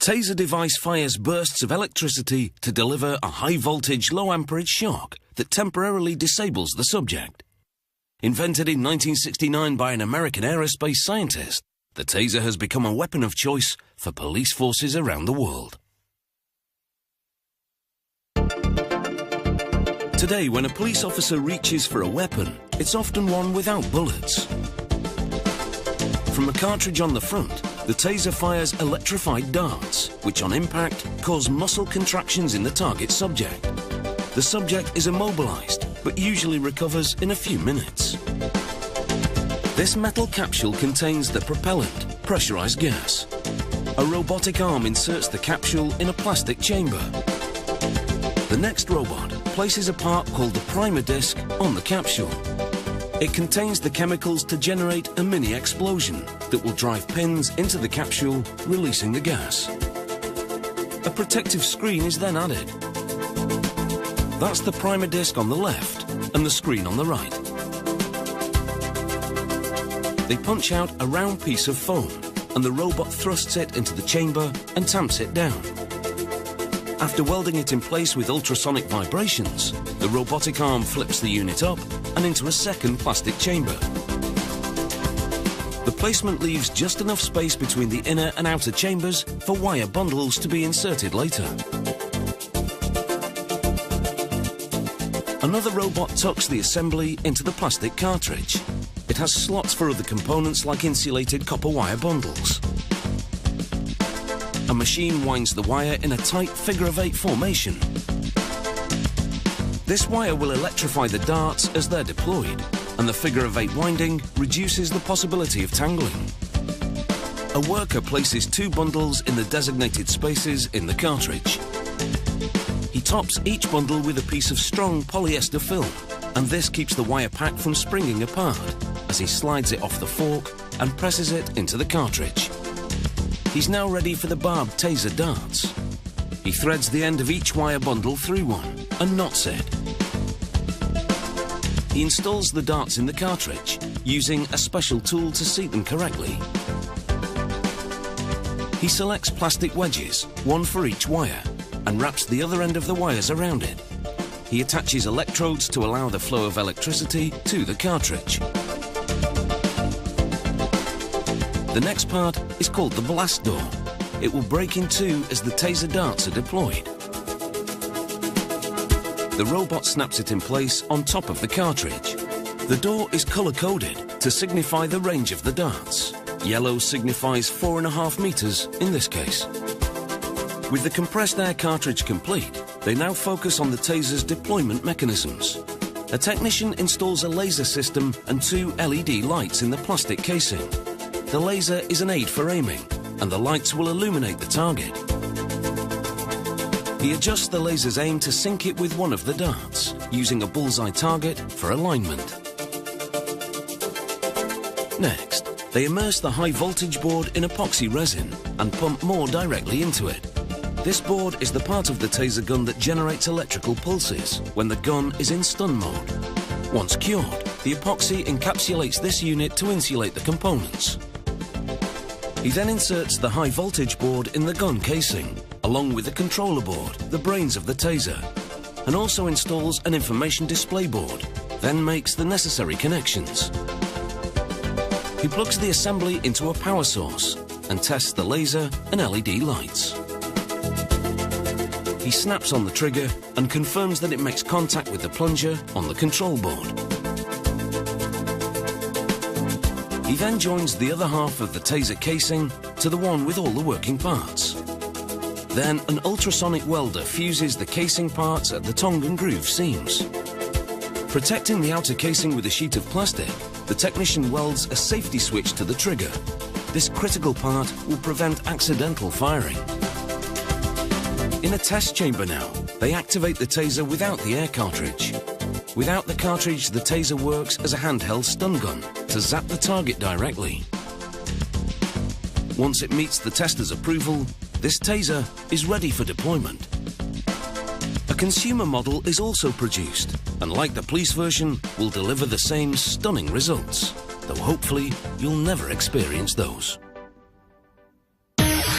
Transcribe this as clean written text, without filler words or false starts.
Taser device fires bursts of electricity to deliver a high-voltage, low-amperage shock that temporarily disables the subject. Invented in 1969 by an American aerospace scientist, the Taser has become a weapon of choice for police forces around the world. Today, when a police officer reaches for a weapon, it's often one without bullets. From a cartridge on the front, the Taser fires electrified darts, which on impact cause muscle contractions in the target subject. The subject is immobilized, but usually recovers in a few minutes. This metal capsule contains the propellant, pressurized gas. A robotic arm inserts the capsule in a plastic chamber. The next robot places a part called the primer disc on the capsule. It contains the chemicals to generate a mini explosion that will drive pins into the capsule, releasing the gas. A protective screen is then added. That's the primer disc on the left and the screen on the right. They punch out a round piece of foam and the robot thrusts it into the chamber and tamps it down. After welding it in place with ultrasonic vibrations, the robotic arm flips the unit up and into a second plastic chamber. The placement leaves just enough space between the inner and outer chambers for wire bundles to be inserted later. Another robot tucks the assembly into the plastic cartridge. It has slots for other components like insulated copper wire bundles. A machine winds the wire in a tight figure-of-8 formation. This wire will electrify the darts as they're deployed, and the figure-of-8 winding reduces the possibility of tangling. A worker places 2 bundles in the designated spaces in the cartridge. He tops each bundle with a piece of strong polyester film, and this keeps the wire pack from springing apart as he slides it off the fork and presses it into the cartridge. He's now ready for the barbed Taser darts. He threads the end of each wire bundle through one and knots it. He installs the darts in the cartridge using a special tool to seat them correctly. He selects plastic wedges, one for each wire, and wraps the other end of the wires around it. He attaches electrodes to allow the flow of electricity to the cartridge. The next part is called the blast door. It will break in two as the Taser darts are deployed. The robot snaps it in place on top of the cartridge. The door is color-coded to signify the range of the darts. Yellow signifies 4.5 meters in this case. With the compressed air cartridge complete, they now focus on the Taser's deployment mechanisms. A technician installs a laser system and 2 LED lights in the plastic casing. The laser is an aid for aiming, and the lights will illuminate the target. He adjusts the laser's aim to sync it with one of the darts, using a bullseye target for alignment. Next, they immerse the high-voltage board in epoxy resin and pump more directly into it. This board is the part of the Taser gun that generates electrical pulses when the gun is in stun mode. Once cured, the epoxy encapsulates this unit to insulate the components. He then inserts the high-voltage board in the gun casing, along with the controller board, the brains of the Taser, and also installs an information display board, then makes the necessary connections. He plugs the assembly into a power source and tests the laser and LED lights. He snaps on the trigger and confirms that it makes contact with the plunger on the control board. He then joins the other half of the Taser casing to the one with all the working parts. Then an ultrasonic welder fuses the casing parts at the tongue and groove seams. Protecting the outer casing with a sheet of plastic, the technician welds a safety switch to the trigger. This critical part will prevent accidental firing. In a test chamber now, they activate the Taser without the air cartridge. Without the cartridge, the Taser works as a handheld stun gun to zap the target directly. Once it meets the tester's approval, this Taser is ready for deployment. A consumer model is also produced, and like the police version, will deliver the same stunning results, though hopefully you'll never experience those.